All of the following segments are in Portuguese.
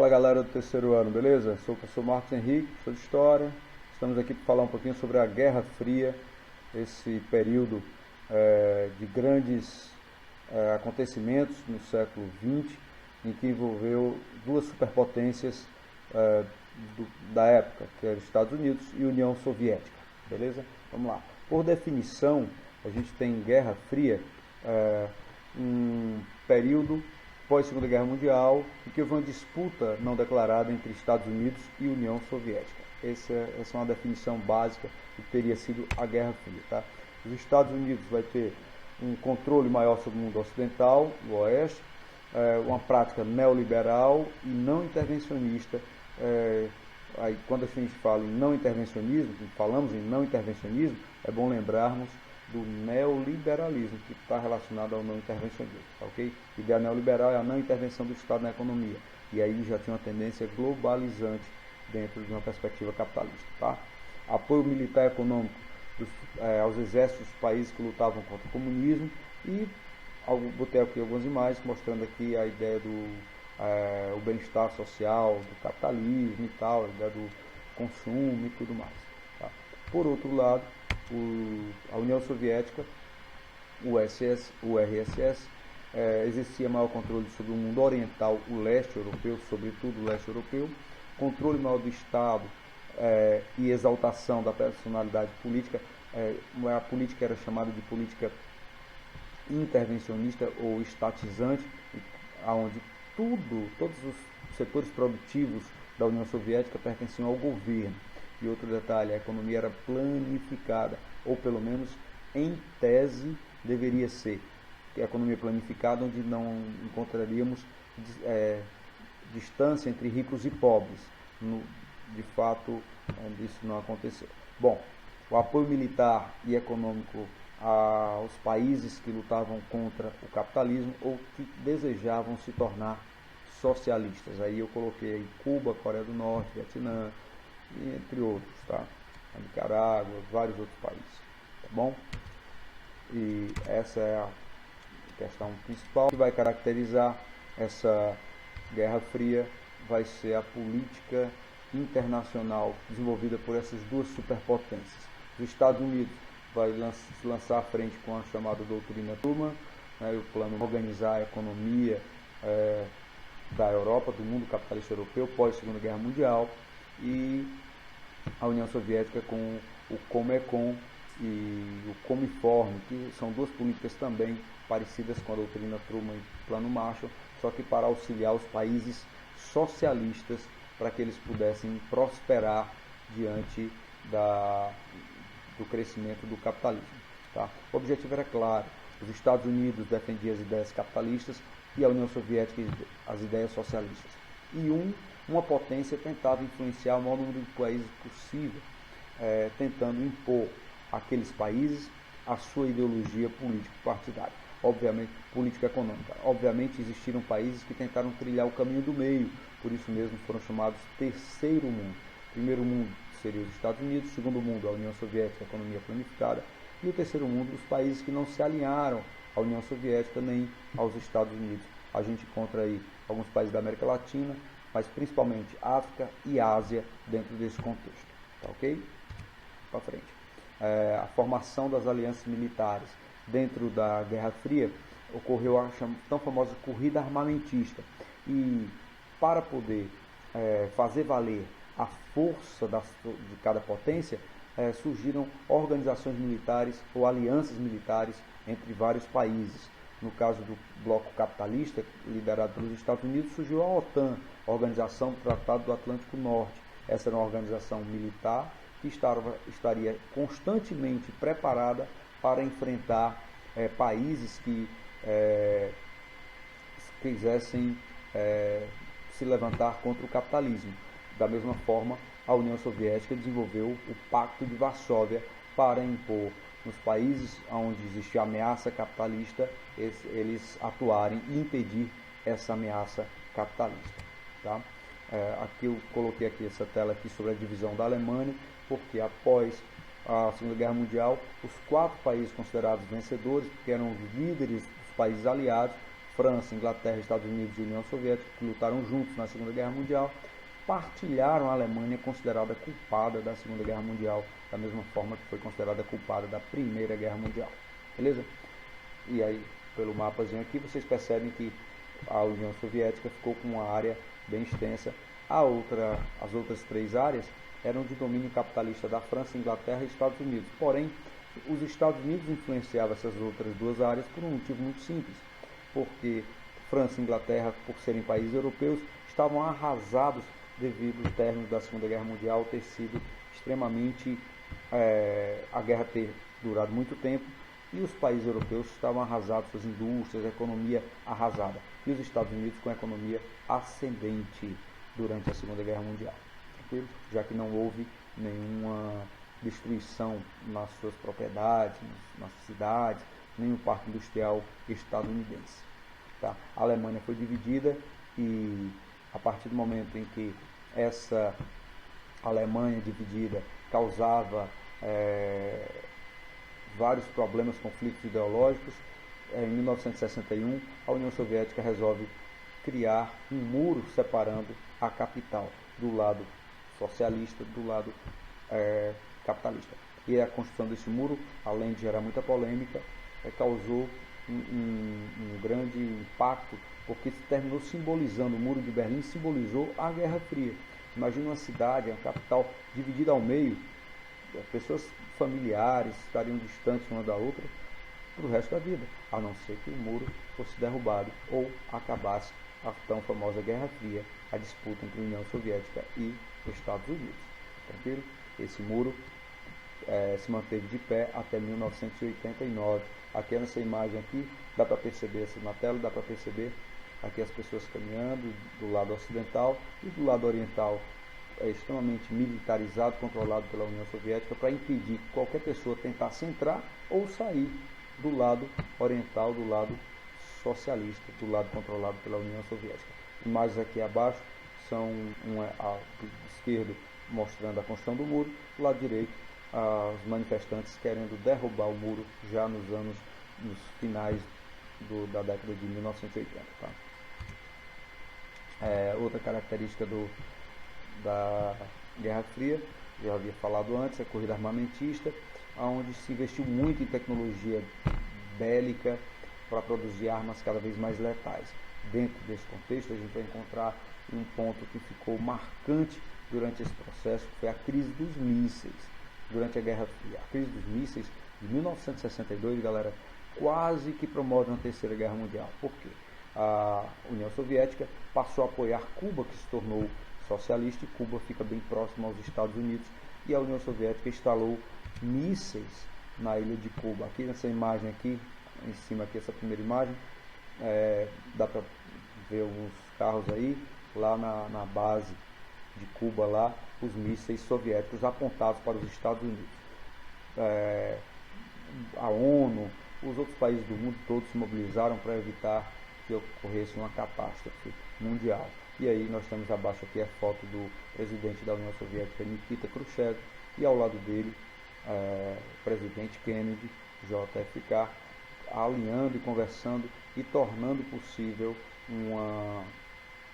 Fala galera do terceiro ano, beleza? Sou o professor Marcos Henrique, professor de História. Estamos aqui para falar um pouquinho sobre a Guerra Fria, esse período de grandes acontecimentos no século XX, em que envolveu duas superpotências da época, que eram os Estados Unidos e a União Soviética, beleza? Vamos lá. Por definição, a gente tem Guerra Fria, um período pós-Segunda Guerra Mundial, em que houve uma disputa não declarada entre Estados Unidos e União Soviética. Essa é uma definição básica do que teria sido a Guerra Fria. Tá? Os Estados Unidos vai ter um controle maior sobre o mundo ocidental, o Oeste, uma prática neoliberal e não intervencionista. Aí, quando a gente fala em não intervencionismo, falamos em não intervencionismo, é bom lembrarmos do neoliberalismo, que está relacionado ao não intervencionismo, tá, ok? A ideia neoliberal é a não intervenção do Estado na economia, e aí já tinha uma tendência globalizante dentro de uma perspectiva capitalista, tá? Apoio militar e econômico aos exércitos dos países que lutavam contra o comunismo, e botei aqui algumas imagens mostrando aqui a ideia do bem-estar social, do capitalismo e tal, a ideia do consumo e tudo mais, tá? Por outro lado, a União Soviética, o RSS, exercia maior controle sobre o mundo oriental, o leste europeu, sobretudo o leste europeu, controle maior do Estado e exaltação da personalidade política. A política era chamada de política intervencionista ou estatizante, onde todos os setores produtivos da União Soviética pertenciam ao governo. E outro detalhe, a economia era planificada, ou pelo menos em tese deveria ser. A economia planificada, onde não encontraríamos distância entre ricos e pobres. De fato, isso não aconteceu. Bom, o apoio militar e econômico aos países que lutavam contra o capitalismo ou que desejavam se tornar socialistas. Aí eu coloquei Cuba, Coreia do Norte, Vietnã, entre outros, tá? A Nicarágua, vários outros países, tá bom? E essa é a questão principal que vai caracterizar essa Guerra Fria, vai ser a política internacional desenvolvida por essas duas superpotências. Os Estados Unidos vai se lançar à frente com a chamada doutrina Truman, o plano de organizar a economia da Europa, do mundo capitalista europeu pós-Segunda Guerra Mundial, e a União Soviética com o Comecon e o Comiform, que são duas políticas também parecidas com a doutrina Truman e Plano Marshall, só que para auxiliar os países socialistas para que eles pudessem prosperar diante do crescimento do capitalismo. Tá? O objetivo era claro, os Estados Unidos defendiam as ideias capitalistas e a União Soviética as ideias socialistas. E uma potência tentava influenciar o maior número de países possível, tentando impor àqueles países a sua ideologia político-partidária, obviamente política econômica. Obviamente existiram países que tentaram trilhar o caminho do meio, por isso mesmo foram chamados terceiro mundo. Primeiro mundo seria os Estados Unidos, segundo mundo a União Soviética, a economia planificada, e o terceiro mundo os países que não se alinharam à União Soviética nem aos Estados Unidos. A gente encontra aí alguns países da América Latina, mas principalmente África e Ásia dentro desse contexto, tá ok? Para frente. A formação das alianças militares dentro da Guerra Fria ocorreu a tão famosa corrida armamentista, e para poder fazer valer a força de cada potência, surgiram organizações militares ou alianças militares entre vários países. No caso do bloco capitalista, liderado pelos Estados Unidos, surgiu a OTAN, a Organização do Tratado do Atlântico Norte. Essa era uma organização militar que estaria constantemente preparada para enfrentar países que quisessem se levantar contra o capitalismo. Da mesma forma, a União Soviética desenvolveu o Pacto de Varsóvia para impor nos países onde existia ameaça capitalista, eles atuarem e impedir essa ameaça capitalista. Tá? Aqui eu coloquei aqui essa tela aqui sobre a divisão da Alemanha, porque após a Segunda Guerra Mundial, os 4 países considerados vencedores, que eram os líderes dos países aliados, França, Inglaterra, Estados Unidos e União Soviética, que lutaram juntos na Segunda Guerra Mundial, partilharam a Alemanha, considerada culpada da Segunda Guerra Mundial, da mesma forma que foi considerada culpada da Primeira Guerra Mundial. Beleza? E aí, pelo mapazinho aqui, vocês percebem que a União Soviética ficou com uma área bem extensa. As outras 3 áreas eram de domínio capitalista da França, Inglaterra e Estados Unidos. Porém, os Estados Unidos influenciavam essas outras 2 áreas por um motivo muito simples, porque França e Inglaterra, por serem países europeus, estavam arrasados devido ao término da Segunda Guerra Mundial ter sido extremamente... a guerra ter durado muito tempo, e os países europeus estavam arrasados, suas indústrias, a economia arrasada, e os Estados Unidos com a economia ascendente durante a Segunda Guerra Mundial, tranquilo? Já que não houve nenhuma destruição nas suas propriedades, nas cidades, nenhum parque industrial estadunidense. Tá? A Alemanha foi dividida, e a partir do momento em que essa Alemanha dividida causava vários problemas, conflitos ideológicos, em 1961 a União Soviética resolve criar um muro separando a capital do lado socialista do lado capitalista. E a construção desse muro, além de gerar muita polêmica, causou um grande impacto, porque se terminou simbolizando, o Muro de Berlim simbolizou a Guerra Fria. Imagina uma cidade, a capital dividida ao meio, pessoas familiares estariam distantes uma da outra para o resto da vida, a não ser que o muro fosse derrubado ou acabasse a tão famosa Guerra Fria, a disputa entre a União Soviética e os Estados Unidos. Tranquilo? Esse muro se manteve de pé até 1989. Aqui nessa imagem aqui, dá para perceber, na tela dá para perceber aqui as pessoas caminhando do lado ocidental, e do lado oriental é extremamente militarizado, controlado pela União Soviética, para impedir que qualquer pessoa tentasse entrar ou sair do lado oriental, do lado socialista, do lado controlado pela União Soviética. Imagens aqui abaixo são do esquerdo mostrando a construção do muro, do lado direito os manifestantes querendo derrubar o muro já nos finais da década de 1980. Tá? Outra característica da Guerra Fria, já havia falado antes, a corrida armamentista, onde se investiu muito em tecnologia bélica para produzir armas cada vez mais letais. Dentro desse contexto, a gente vai encontrar um ponto que ficou marcante durante esse processo, que foi a crise dos mísseis. Durante a Guerra Fria, a crise dos mísseis de 1962, galera, quase que promove uma terceira guerra mundial. Por quê? A União Soviética passou a apoiar Cuba, que se tornou socialista, e Cuba fica bem próximo aos Estados Unidos, e a União Soviética instalou mísseis na ilha de Cuba. Aqui nessa imagem aqui, em cima aqui, essa primeira imagem, dá para ver alguns carros aí, lá na base de Cuba, lá, os mísseis soviéticos apontados para os Estados Unidos. A ONU, os outros países do mundo todos se mobilizaram para evitar que ocorresse uma catástrofe mundial. E aí nós temos abaixo aqui a foto do presidente da União Soviética, Nikita Khrushchev, e ao lado dele o presidente Kennedy, JFK, alinhando e conversando e tornando possível uma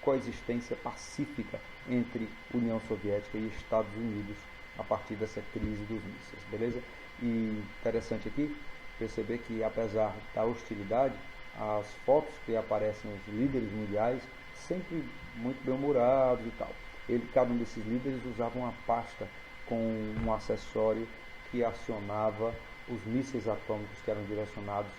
coexistência pacífica entre União Soviética e Estados Unidos a partir dessa crise dos mísseis, beleza? E interessante aqui perceber que, apesar da hostilidade, as fotos que aparecem os líderes mundiais sempre muito bem-humorados e tal. Cada um desses líderes usava uma pasta com um acessório que acionava os mísseis atômicos que eram direcionados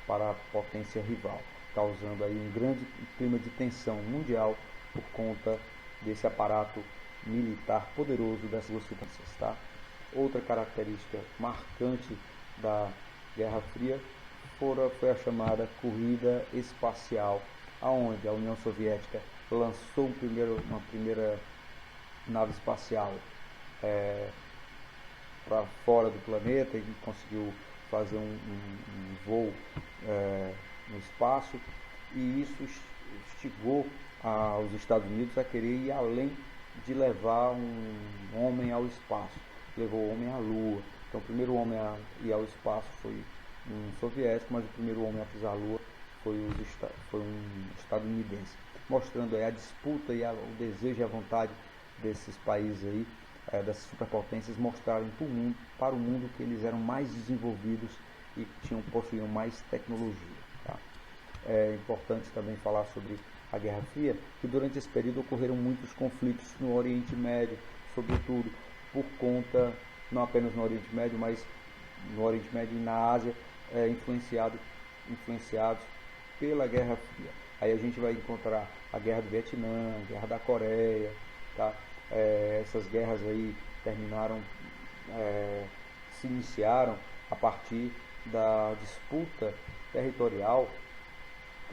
para a potência rival, causando aí um grande clima de tensão mundial por conta desse aparato militar poderoso dessas duas substâncias. Tá? Outra característica marcante da Guerra Fria foi a chamada corrida espacial, aonde a União Soviética lançou uma primeira nave espacial para fora do planeta e conseguiu fazer um voo no espaço, e isso instigou os Estados Unidos a querer ir além de levar um homem ao espaço. Levou o homem à Lua. Então o primeiro homem a ir ao espaço foi um soviético, mas o primeiro homem a pisar a Lua foi um estadunidense, mostrando aí a disputa e o desejo e a vontade desses países aí, dessas superpotências, mostrarem para o mundo que eles eram mais desenvolvidos e possuíam mais tecnologia. Tá? É importante também falar sobre a Guerra Fria, que durante esse período ocorreram muitos conflitos no Oriente Médio, sobretudo por conta, não apenas no Oriente Médio, mas no Oriente Médio e na Ásia, influenciados pela Guerra Fria. Aí a gente vai encontrar a Guerra do Vietnã, a Guerra da Coreia, tá? Essas guerras aí se iniciaram a partir da disputa territorial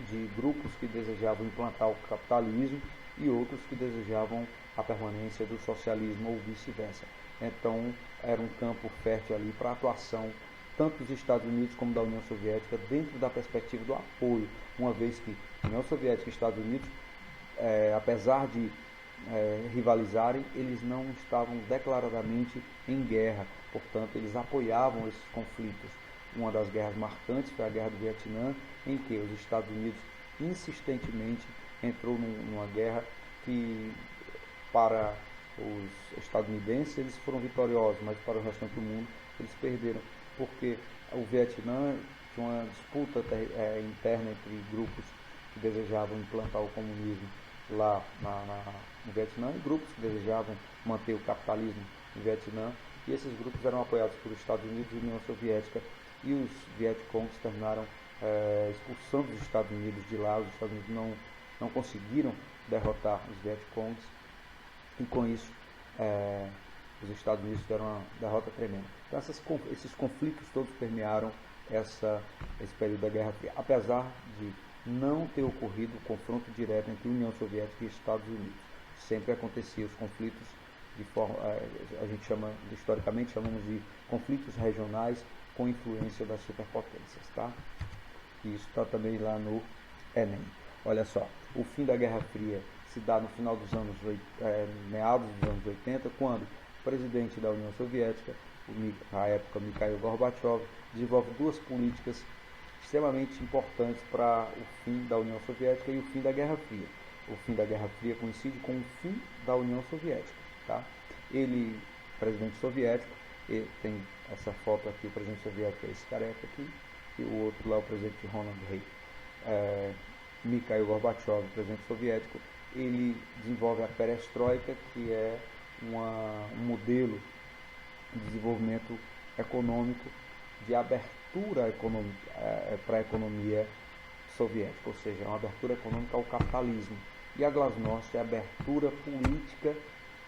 de grupos que desejavam implantar o capitalismo e outros que desejavam a permanência do socialismo ou vice-versa. Então era um campo fértil ali para a atuação tanto dos Estados Unidos como da União Soviética dentro da perspectiva do apoio, uma vez que a União Soviética e Estados Unidos, apesar de rivalizarem, eles não estavam declaradamente em guerra, portanto eles apoiavam esses conflitos. Uma das guerras marcantes foi a Guerra do Vietnã, em que os Estados Unidos insistentemente entrou numa guerra que, para os estadunidenses, eles foram vitoriosos, mas para o restante do mundo eles perderam, porque o Vietnã tinha uma disputa interna entre grupos que desejavam implantar o comunismo lá no Vietnã e grupos que desejavam manter o capitalismo no Vietnã, e esses grupos eram apoiados pelos Estados Unidos e União Soviética, e os Vietcongs terminaram expulsando os Estados Unidos de lá. Os Estados Unidos não conseguiram derrotar os Vietcongs, e com isso os Estados Unidos deram uma derrota tremenda. Então esses conflitos todos permearam esse período da Guerra Fria, apesar de não ter ocorrido confronto direto entre União Soviética e Estados Unidos. Sempre acontecia os conflitos de forma, a gente historicamente chamamos de conflitos regionais com influência das superpotências, tá? E isso está também lá no Enem. Olha só, o fim da Guerra Fria se dá no final dos meados dos anos 80, quando o presidente da União Soviética, na época Mikhail Gorbachev, desenvolve duas políticas extremamente importantes para o fim da União Soviética e o fim da Guerra Fria. O fim da Guerra Fria coincide com o fim da União Soviética. Tá? Ele, presidente soviético, tem essa foto aqui, o presidente soviético é esse careca aqui, e o outro lá é o presidente Ronald Reagan. Mikhail Gorbachev, presidente soviético, ele desenvolve a perestroika, que é um modelo de desenvolvimento econômico, de abertura para a economia soviética, ou seja, uma abertura econômica ao capitalismo. E a glasnost é a abertura política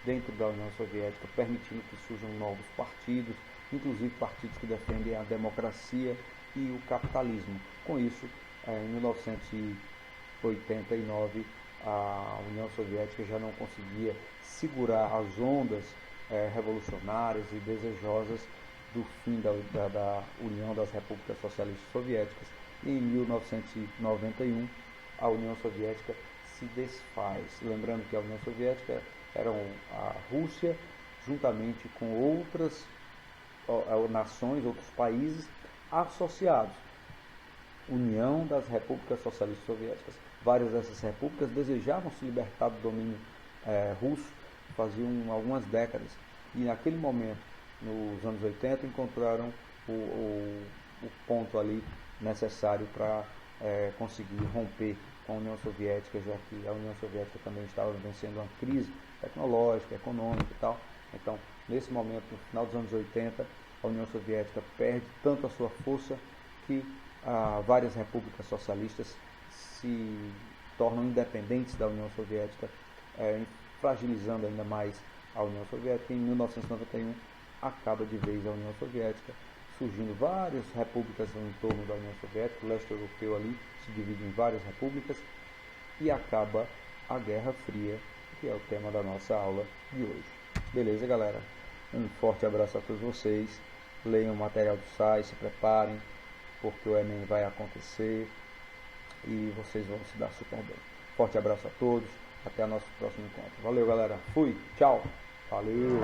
dentro da União Soviética, permitindo que surjam novos partidos, inclusive partidos que defendem a democracia e o capitalismo. Com isso, em 1989, a União Soviética já não conseguia segurar as ondas revolucionárias e desejosas do fim da União das Repúblicas Socialistas Soviéticas. E em 1991, a União Soviética se desfaz. Lembrando que a União Soviética era a Rússia, juntamente com outras nações, outros países associados. União das Repúblicas Socialistas Soviéticas. Várias dessas repúblicas desejavam se libertar do domínio russo, faziam algumas décadas. E naquele momento, nos anos 80, encontraram o ponto ali necessário para conseguir romper com a União Soviética, já que a União Soviética também estava vivenciando uma crise tecnológica, econômica e tal. Então, nesse momento, no final dos anos 80, a União Soviética perde tanto a sua força que várias repúblicas socialistas se tornam independentes da União Soviética, fragilizando ainda mais a União Soviética. Em 1991, acaba de vez a União Soviética, surgindo várias repúblicas em torno da União Soviética. O leste europeu ali se divide em várias repúblicas e acaba a Guerra Fria, que é o tema da nossa aula de hoje. Beleza, galera? Um forte abraço a todos vocês. Leiam o material do site, se preparem, porque o Enem vai acontecer e vocês vão se dar super bem. Forte abraço a todos. Até o nosso próximo encontro. Valeu, galera. Fui. Tchau. Valeu.